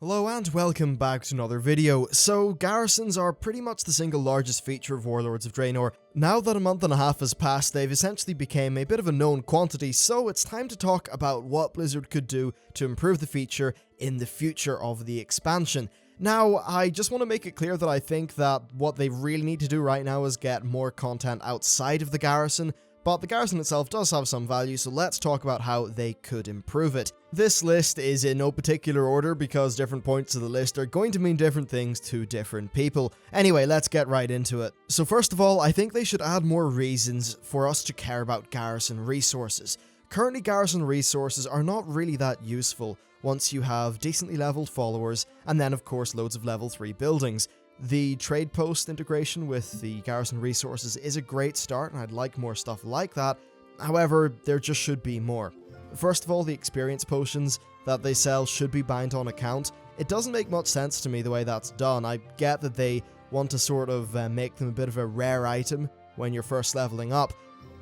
Hello and welcome back to another video. So, garrisons are pretty much the single largest feature of Warlords of Draenor. Now that a month and a half has passed, they've essentially become a bit of a known quantity, so it's time to talk about what Blizzard could do to improve the feature in the future of the expansion. Now, I just want to make it clear that I think that what they really need to do right now is get more content outside of the garrison, but the garrison itself does have some value, so let's talk about how they could improve it. This list is in no particular order because different points of the list are going to mean different things to different people. Anyway, let's get right into it. So first of all, I think they should add more reasons for us to care about garrison resources. Currently, garrison resources are not really that useful once you have decently leveled followers and then of course loads of level 3 buildings. The trade post integration with the garrison resources is a great start, and I'd like more stuff like that. However, there just should be more. First of all, the experience potions that they sell should be bound on account. It doesn't make much sense to me the way that's done. I get that they want to sort of make them a bit of a rare item when you're first leveling up,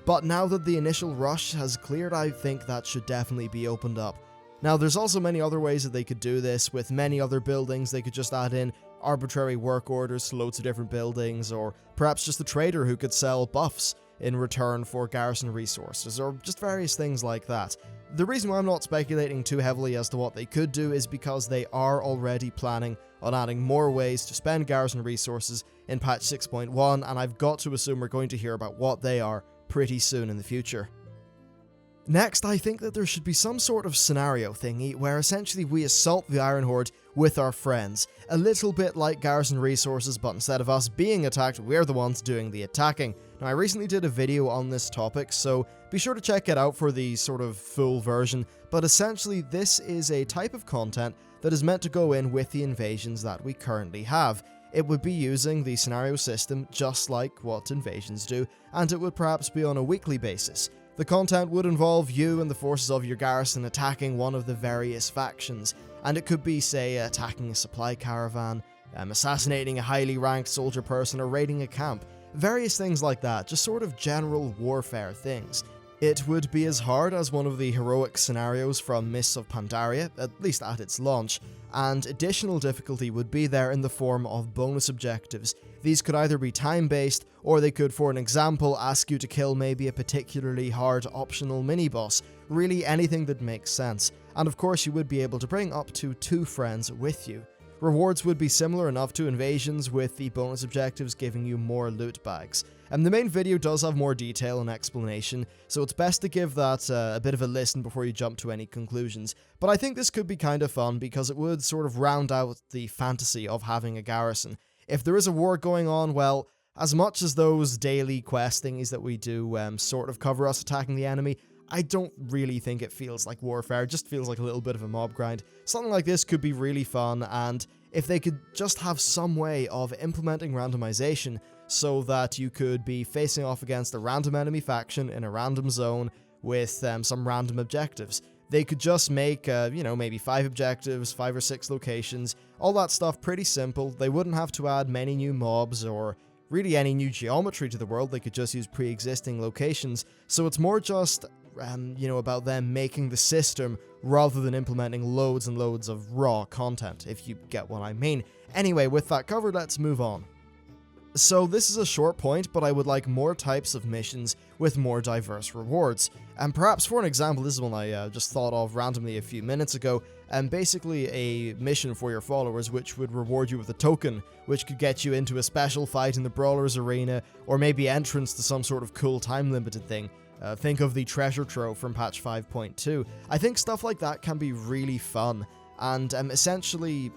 but now that the initial rush has cleared, I think that should definitely be opened up. Now, there's also many other ways that they could do this. With many other buildings, they could just add in arbitrary work orders to loads of different buildings, or perhaps just a trader who could sell buffs in return for garrison resources, or just various things like that. The reason why I'm not speculating too heavily as to what they could do is because they are already planning on adding more ways to spend garrison resources in patch 6.1, and I've got to assume we're going to hear about what they are pretty soon in the future. Next, I think that there should be some sort of scenario thingy where essentially we assault the Iron Horde with our friends. A little bit like garrison resources, but instead of us being attacked, we're the ones doing the attacking. Now, I recently did a video on this topic, so be sure to check it out for the sort of full version, but essentially this is a type of content that is meant to go in with the invasions that we currently have. It would be using the scenario system just like what invasions do, and it would perhaps be on a weekly basis. The content would involve you and the forces of your garrison attacking one of the various factions, and it could be, say, attacking a supply caravan, assassinating a highly ranked soldier person, or raiding a camp. Various things like that, just sort of general warfare things. It would be as hard as one of the heroic scenarios from Mists of Pandaria, at least at its launch, and additional difficulty would be there in the form of bonus objectives. These could either be time-based, or they could, for an example, ask you to kill maybe a particularly hard optional mini-boss. Really anything that makes sense. And of course you would be able to bring up to 2 friends with you. Rewards would be similar enough to invasions, with the bonus objectives giving you more loot bags. And the main video does have more detail and explanation, so it's best to give that a bit of a listen before you jump to any conclusions. But I think this could be kind of fun because it would sort of round out the fantasy of having a garrison. If there is a war going on, well, as much as those daily quest thingies that we do sort of cover us attacking the enemy, I don't really think it feels like warfare. It just feels like a little bit of a mob grind. Something like this could be really fun, and if they could just have some way of implementing randomization so that you could be facing off against a random enemy faction in a random zone with some random objectives. They could just make, maybe 5 objectives, 5 or 6 locations, all that stuff pretty simple. They wouldn't have to add many new mobs or really any new geometry to the world. They could just use pre-existing locations. So it's more just, about them making the system rather than implementing loads and loads of raw content, if you get what I mean. Anyway, with that covered, let's move on. So this is a short point, but I would like more types of missions with more diverse rewards. And perhaps for an example, this is one I just thought of randomly a few minutes ago, and basically a mission for your followers which would reward you with a token, which could get you into a special fight in the Brawlers arena, or maybe entrance to some sort of cool time-limited thing. Think of the treasure trove from patch 5.2. I think stuff like that can be really fun, and essentially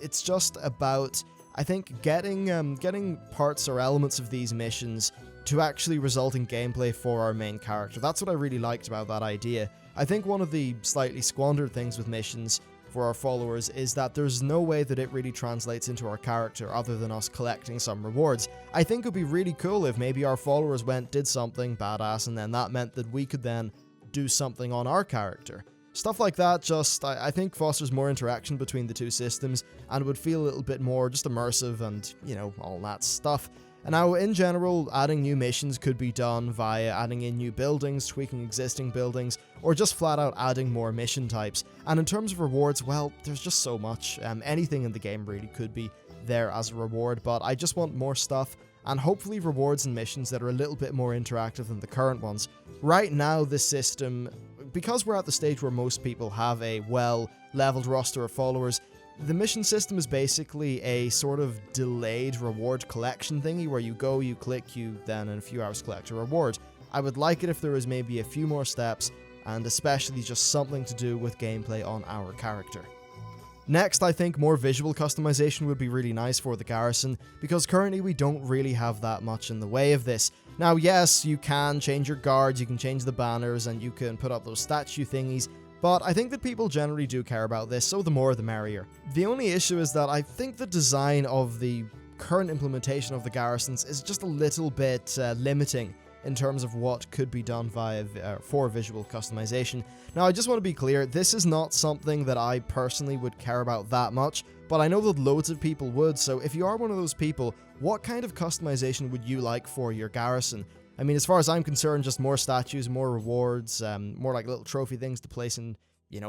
it's just about, I think, getting parts or elements of these missions to actually result in gameplay for our main character. That's what I really liked about that idea. I think one of the slightly squandered things with missions for our followers is that there's no way that it really translates into our character other than us collecting some rewards. I think it would be really cool if maybe our followers did something badass, and then that meant that we could then do something on our character. Stuff like that just, I think, fosters more interaction between the two systems and would feel a little bit more just immersive and, all that stuff. And now, in general, adding new missions could be done via adding in new buildings, tweaking existing buildings, or just flat out adding more mission types. And in terms of rewards, well, there's just so much. Anything in the game really could be there as a reward, but I just want more stuff, and hopefully rewards and missions that are a little bit more interactive than the current ones. Right now, this system, because we're at the stage where most people have a well-leveled roster of followers, the mission system is basically a sort of delayed reward collection thingy where you go, you click, you then in a few hours collect a reward. I would like it if there was maybe a few more steps, and especially just something to do with gameplay on our character. Next, I think more visual customization would be really nice for the Garrison, because currently we don't really have that much in the way of this. Now yes, you can change your guards, you can change the banners, and you can put up those statue thingies, but I think that people generally do care about this, so the more the merrier. The only issue is that I think the design of the current implementation of the Garrisons is just a little bit limiting in terms of what could be done for visual customization. Now, I just want to be clear, this is not something that I personally would care about that much, but I know that loads of people would, so if you are one of those people, what kind of customization would you like for your Garrison? I mean, as far as I'm concerned, just more statues, more rewards, more like little trophy things to place in,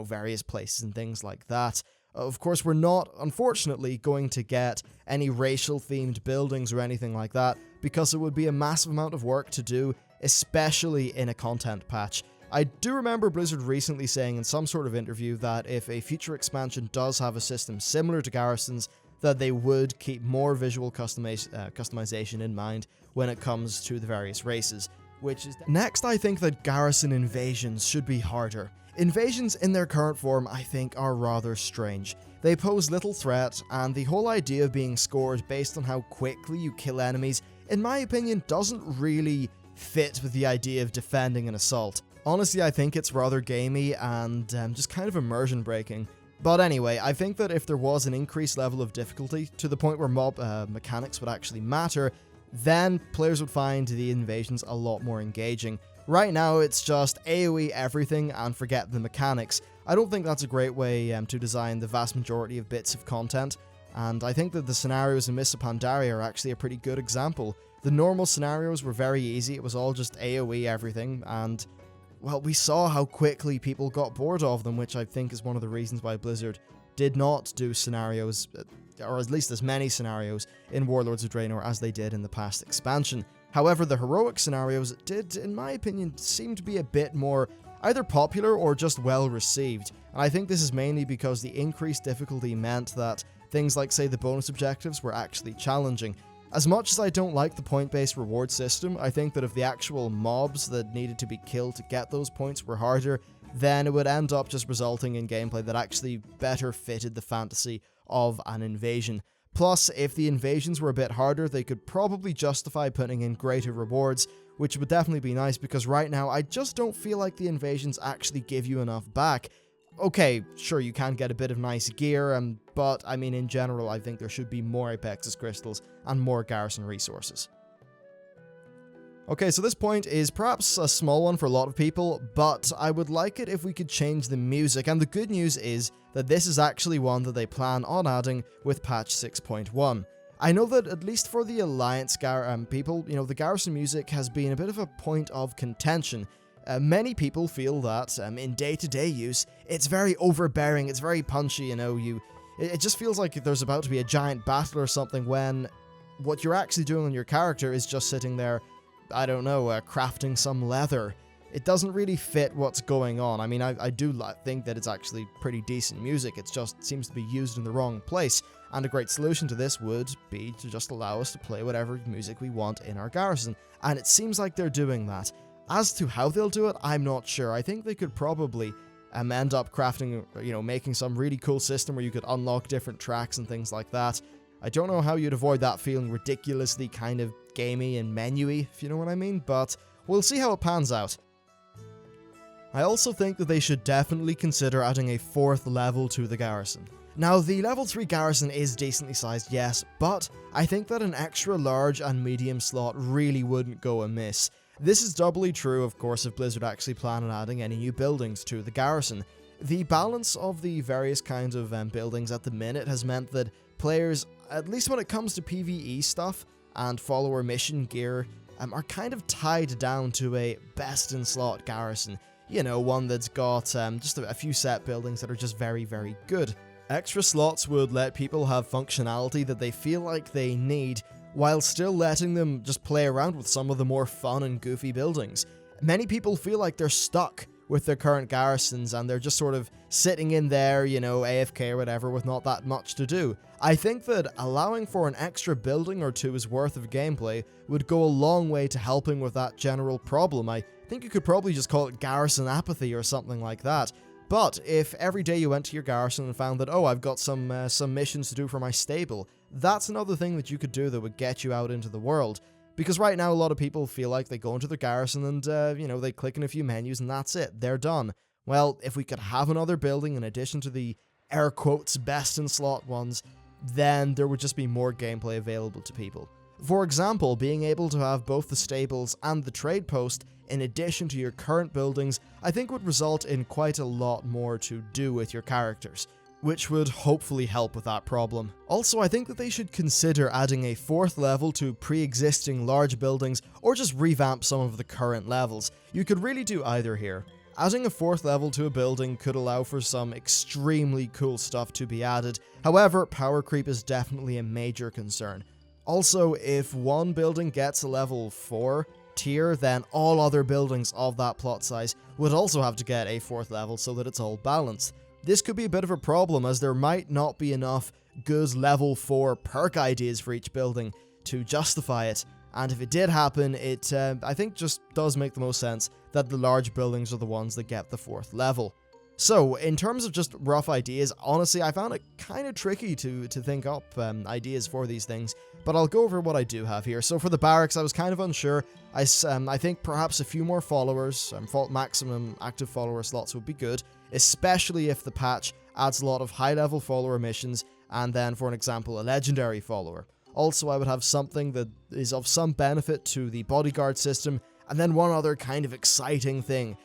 various places and things like that. Of course, we're not, unfortunately, going to get any racial-themed buildings or anything like that, because it would be a massive amount of work to do, especially in a content patch. I do remember Blizzard recently saying in some sort of interview that if a future expansion does have a system similar to Garrisons, that they would keep more visual customization in mind when it comes to the various races. Next, I think that Garrison invasions should be harder. Invasions in their current form, I think, are rather strange. They pose little threat, and the whole idea of being scored based on how quickly you kill enemies, in my opinion, doesn't really fit with the idea of defending an assault. Honestly, I think it's rather gamey and just kind of immersion breaking. But anyway, I think that if there was an increased level of difficulty to the point where mob mechanics would actually matter, then players would find the invasions a lot more engaging. Right now, it's just AoE everything and forget the mechanics. I don't think that's a great way to design the vast majority of bits of content, and I think that the scenarios in Mists of Pandaria are actually a pretty good example. The normal scenarios were very easy, it was all just AoE everything, and well, we saw how quickly people got bored of them, which I think is one of the reasons why Blizzard did not do scenarios, or at least as many scenarios, in Warlords of Draenor as they did in the past expansion. However, the heroic scenarios did, in my opinion, seem to be a bit more either popular or just well received, and I think this is mainly because the increased difficulty meant that things like, say, the bonus objectives were actually challenging. As much as I don't like the point-based reward system, I think that if the actual mobs that needed to be killed to get those points were harder, then it would end up just resulting in gameplay that actually better fitted the fantasy of an invasion. Plus, if the invasions were a bit harder, they could probably justify putting in greater rewards, which would definitely be nice, because right now I just don't feel like the invasions actually give you enough back. Okay, sure, you can get a bit of nice gear, but I mean, in general, I think there should be more Apexis crystals and more Garrison resources. Okay, so this point is perhaps a small one for a lot of people, but I would like it if we could change the music, and the good news is that this is actually one that they plan on adding with patch 6.1. I know that at least for the Alliance people, the Garrison music has been a bit of a point of contention. Many people feel that in day-to-day use, it's very overbearing, it's very punchy, it just feels like there's about to be a giant battle or something when what you're actually doing on your character is just sitting there, I don't know, crafting some leather. It doesn't really fit what's going on. I mean, I do think that it's actually pretty decent music, it just seems to be used in the wrong place, and a great solution to this would be to just allow us to play whatever music we want in our Garrison, and it seems like they're doing that. As to how they'll do it, I'm not sure. I think they could probably end up crafting, making some really cool system where you could unlock different tracks and things like that. I don't know how you'd avoid that feeling ridiculously kind of gamey and menu-y, if you know what I mean, but we'll see how it pans out. I also think that they should definitely consider adding a 4th level to the Garrison. Now, the level 3 Garrison is decently sized, yes, but I think that an extra large and medium slot really wouldn't go amiss. This is doubly true, of course, if Blizzard actually plan on adding any new buildings to the Garrison. The balance of the various kinds of buildings at the minute has meant that players, at least when it comes to PvE stuff, and follower mission gear are kind of tied down to a best-in-slot garrison. You know, one that's got just a few set buildings that are just very, very good. Extra slots would let people have functionality that they feel like they need, while still letting them just play around with some of the more fun and goofy buildings. Many people feel like they're stuck with their current garrisons and they're just sort of sitting in there, you know, AFK or whatever, with not that much to do. I think that allowing for an extra building or two's worth of gameplay would go a long way to helping with that general problem. I think you could probably just call it garrison apathy or something like that. But if every day you went to your garrison and found that, oh, I've got some missions to do for my stable, that's another thing that you could do that would get you out into the world. Because right now, a lot of people feel like they go into their garrison and, you know, they click in a few menus and that's it. They're done. Well, if we could have another building in addition to the air quotes best-in-slot ones, then there would just be more gameplay available to people. For example, being able to have both the stables and the trade post in addition to your current buildings, I think would result in quite a lot more to do with your characters, which would hopefully help with that problem. Also, I think that they should consider adding a 4th level to pre-existing large buildings, or just revamp some of the current levels. You could really do either here. Adding a 4th level to a building could allow for some extremely cool stuff to be added. However, power creep is definitely a major concern. Also, if one building gets a level 4 tier, then all other buildings of that plot size would also have to get a 4th level so that it's all balanced. This could be a bit of a problem, as there might not be enough good level 4 perk ideas for each building to justify it, and if it did happen, it I think just does make the most sense that the large buildings are the ones that get the 4th level. So, in terms of just rough ideas, honestly, I found it kind of tricky to think up ideas for these things, but I'll go over what I do have here. So for the barracks, I was kind of unsure. I think perhaps a few more followers, maximum active follower slots would be good, especially if the patch adds a lot of high-level follower missions, and then, for an example, a legendary follower. Also, I would have something that is of some benefit to the bodyguard system, and then one other kind of exciting thing.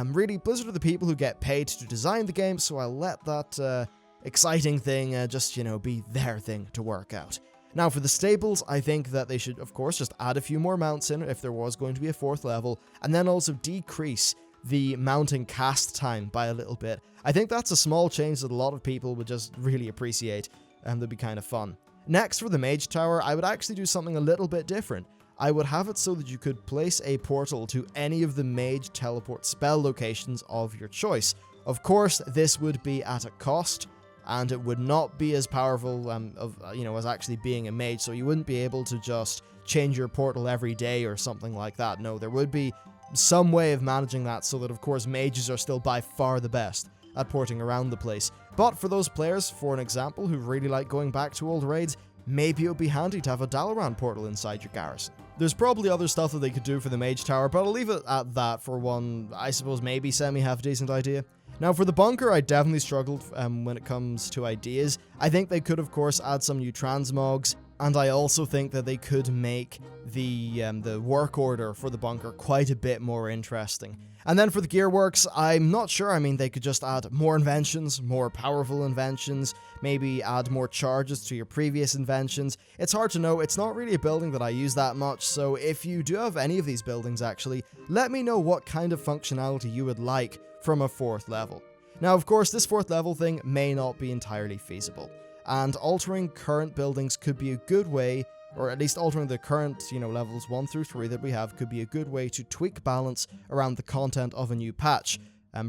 Really, Blizzard are the people who get paid to design the game, so I'll let that exciting thing just, you know, be their thing to work out. Now, for the stables, I think that they should, of course, just add a few more mounts in if there was going to be a 4th level, and then also decrease the mounting cast time by a little bit. I think that's a small change that a lot of people would just really appreciate, and that'd be kind of fun. Next, for the Mage Tower, I would actually do something a little bit different. I would have it so that you could place a portal to any of the mage teleport spell locations of your choice. Of course, this would be at a cost, and it would not be as powerful as actually being a mage, so you wouldn't be able to just change your portal every day or something like that. No, there would be some way of managing that so that, of course, mages are still by far the best at porting around the place. But for those players, for an example, who really like going back to old raids, maybe it would be handy to have a Dalaran portal inside your garrison. There's probably other stuff that they could do for the Mage Tower, but I'll leave it at that for one, I suppose, maybe semi-half-decent idea. Now, for the bunker, I definitely struggled when it comes to ideas. I think they could, of course, add some new transmogs, and I also think that they could make the work order for the bunker quite a bit more interesting. And then for the gearworks, I'm not sure. I mean, they could just add more inventions, more powerful inventions, maybe add more charges to your previous inventions. It's hard to know. It's not really a building that I use that much, so if you do have any of these buildings, actually, let me know what kind of functionality you would like from a 4th level. Now, of course, this 4th level thing may not be entirely feasible, and altering current buildings could be a good way, or at least altering the current, levels 1 through 3 that we have could be a good way to tweak balance around the content of a new patch,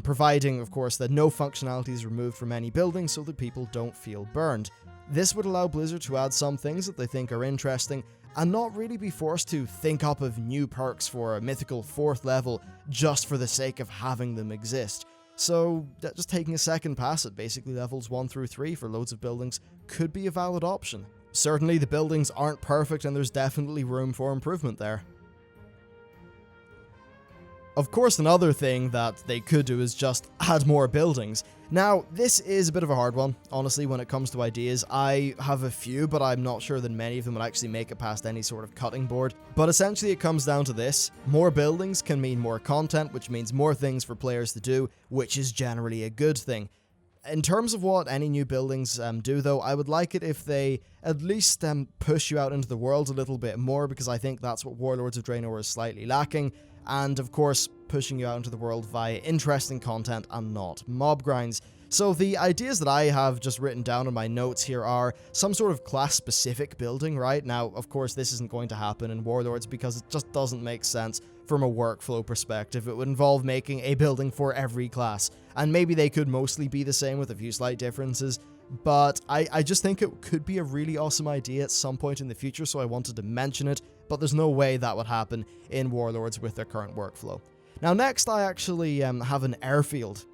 providing, of course, that no functionality is removed from any building so that people don't feel burned. This would allow Blizzard to add some things that they think are interesting, and not really be forced to think up of new perks for a mythical 4th level just for the sake of having them exist. So, just taking a second pass at basically levels 1 through 3 for loads of buildings could be a valid option. Certainly the buildings aren't perfect and there's definitely room for improvement there. Of course, another thing that they could do is just add more buildings. Now, this is a bit of a hard one, honestly, when it comes to ideas. I have a few, but I'm not sure that many of them would actually make it past any sort of cutting board. But essentially it comes down to this. More buildings can mean more content, which means more things for players to do, which is generally a good thing. In terms of what any new buildings do, though, I would like it if they at least push you out into the world a little bit more, because I think that's what Warlords of Draenor is slightly lacking, and of course pushing you out into the world via interesting content and not mob grinds. So the ideas that I have just written down in my notes here are some sort of class-specific building, right? Now, of course, this isn't going to happen in Warlords because it just doesn't make sense from a workflow perspective. It would involve making a building for every class, and maybe they could mostly be the same with a few slight differences, but I just think it could be a really awesome idea at some point in the future, so I wanted to mention it, but there's no way that would happen in Warlords with their current workflow. Now, next, I actually have an airfield.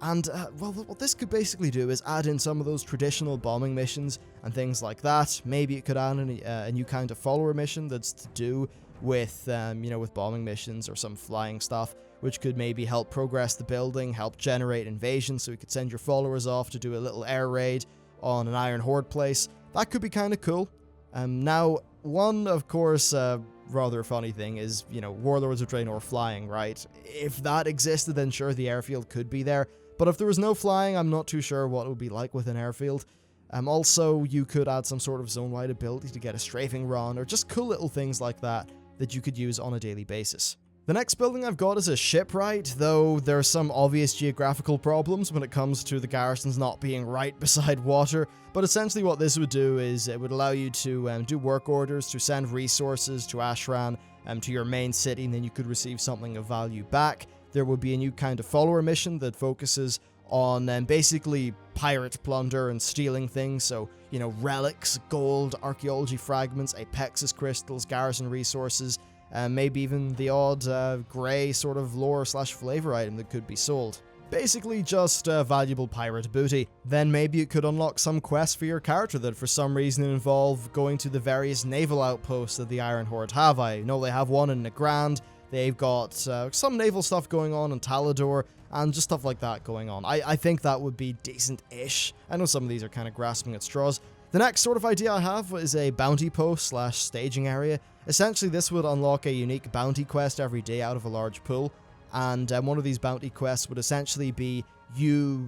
And, well, what this could basically do is add in some of those traditional bombing missions and things like that. Maybe it could add in a new kind of follower mission that's to do with, with bombing missions or some flying stuff, which could maybe help progress the building, help generate invasions, so you could send your followers off to do a little air raid on an Iron Horde place. That could be kind of cool. Now, one, of course, rather funny thing is, Warlords of Draenor flying, right? If that existed, then sure, the airfield could be there. But if there was no flying, I'm not too sure what it would be like with an airfield. Also, you could add some sort of zone-wide ability to get a strafing run, or just cool little things like that you could use on a daily basis. The next building I've got is a shipwright, though there are some obvious geographical problems when it comes to the garrisons not being right beside water, but essentially what this would do is it would allow you to do work orders, to send resources to Ashran, to your main city, and then you could receive something of value back. There would be a new kind of follower mission that focuses on basically pirate plunder and stealing things, so, relics, gold, archaeology fragments, Apexis crystals, garrison resources, maybe even the odd grey sort of lore/flavor item that could be sold. Basically just valuable pirate booty. Then maybe it could unlock some quests for your character that for some reason involve going to the various naval outposts that the Iron Horde have. I know they have one in Nagrand. They've got some naval stuff going on in Talador, and just stuff like that going on. I think that would be decent-ish. I know some of these are kind of grasping at straws. The next sort of idea I have is a bounty post/staging area. Essentially, this would unlock a unique bounty quest every day out of a large pool, and one of these bounty quests would essentially be you,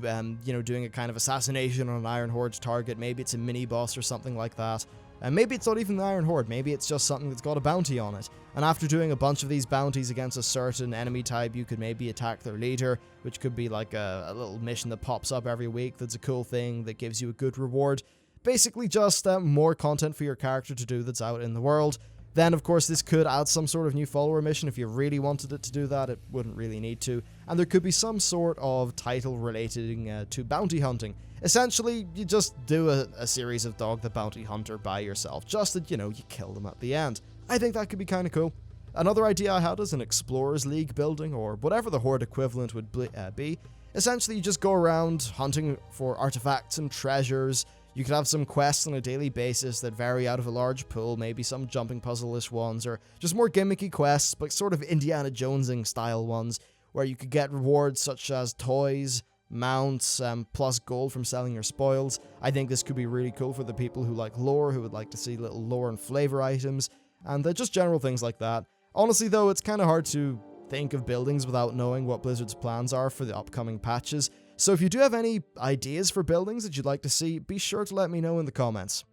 doing a kind of assassination on an Iron Horde target. Maybe it's a mini-boss or something like that. And maybe it's not even the Iron Horde, maybe it's just something that's got a bounty on it. And after doing a bunch of these bounties against a certain enemy type, you could maybe attack their leader, which could be like a little mission that pops up every week that's a cool thing that gives you a good reward. Basically just more content for your character to do that's out in the world. Then, of course, this could add some sort of new follower mission. If you really wanted it to do that, it wouldn't really need to. And there could be some sort of title relating to bounty hunting. Essentially, you just do a series of Dog the Bounty Hunter by yourself, just that, you kill them at the end. I think that could be kind of cool. Another idea I had is an Explorers League building, or whatever the Horde equivalent would be. Essentially, you just go around hunting for artifacts and treasures. You could have some quests on a daily basis that vary out of a large pool, maybe some jumping puzzle-ish ones, or just more gimmicky quests, but sort of Indiana Jonesing style ones, where you could get rewards such as toys, mounts, plus gold from selling your spoils. I think this could be really cool for the people who like lore, who would like to see little lore and flavor items, and just general things like that. Honestly, though, it's kind of hard to think of buildings without knowing what Blizzard's plans are for the upcoming patches. So if you do have any ideas for buildings that you'd like to see, be sure to let me know in the comments.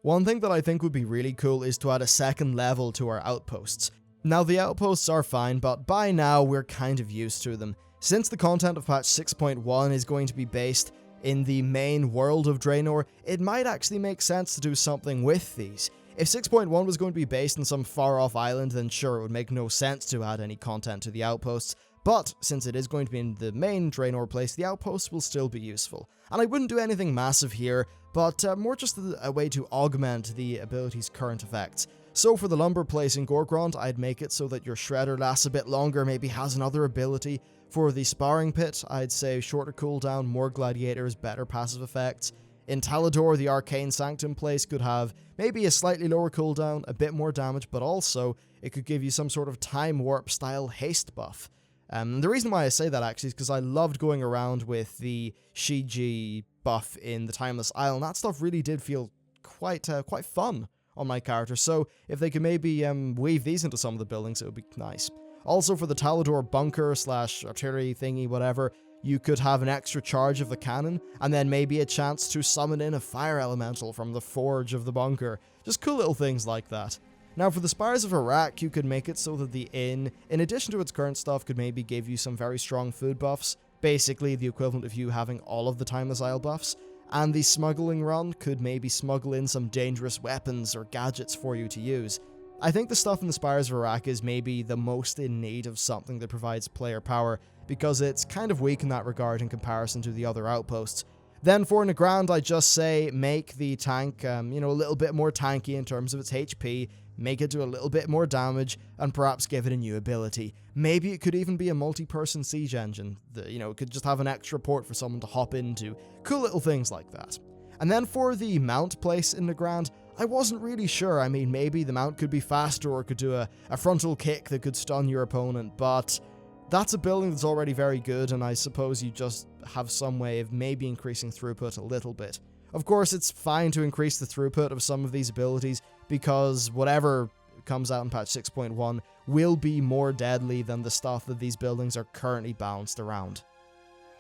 One thing that I think would be really cool is to add a second level to our outposts. Now, the outposts are fine, but by now we're kind of used to them. Since the content of patch 6.1 is going to be based in the main world of Draenor, it might actually make sense to do something with these. If 6.1 was going to be based in some far-off island, then sure, it would make no sense to add any content to the outposts. But since it is going to be in the main Draenor place, the outposts will still be useful. And I wouldn't do anything massive here, but more just a way to augment the ability's current effects. So for the lumber place in Gorgrond, I'd make it so that your shredder lasts a bit longer, maybe has another ability. For the sparring pit, I'd say shorter cooldown, more gladiators, better passive effects. In Talador, the arcane sanctum place could have maybe a slightly lower cooldown, a bit more damage, but also it could give you some sort of time warp style haste buff. The reason why I say that actually is because I loved going around with the Shiji buff in the Timeless Isle, and that stuff really did feel quite fun on my character, so if they could maybe weave these into some of the buildings, it would be nice. Also for the Talador bunker / artillery thingy, whatever, you could have an extra charge of the cannon, and then maybe a chance to summon in a fire elemental from the forge of the bunker. Just cool little things like that. Now for the Spires of Iraq, you could make it so that the inn, in addition to its current stuff, could maybe give you some very strong food buffs, basically the equivalent of you having all of the Timeless Isle buffs, and the smuggling run could maybe smuggle in some dangerous weapons or gadgets for you to use. I think the stuff in the Spires of Iraq is maybe the most in need of something that provides player power, because it's kind of weak in that regard in comparison to the other outposts. Then for Nagrand, I just say make the tank, a little bit more tanky in terms of its HP, make it do a little bit more damage, and perhaps give it a new ability. Maybe it could even be a multi-person siege engine, that, it could just have an extra port for someone to hop into. Cool little things like that. And then for the mount place in Nagrand, I wasn't really sure. I mean, maybe the mount could be faster or could do a frontal kick that could stun your opponent, but that's a building that's already very good, and I suppose you just have some way of maybe increasing throughput a little bit. Of course, it's fine to increase the throughput of some of these abilities, because whatever comes out in patch 6.1 will be more deadly than the stuff that these buildings are currently balanced around.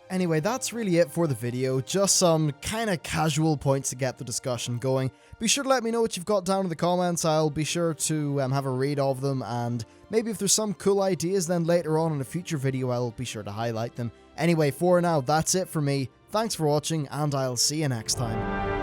Anyway, that's really it for the video, just some kind of casual points to get the discussion going. Be sure to let me know what you've got down in the comments. I'll be sure to have a read of them, and maybe if there's some cool ideas, then later on in a future video I'll be sure to highlight them. Anyway, for now, that's it for me. Thanks for watching, and I'll see you next time.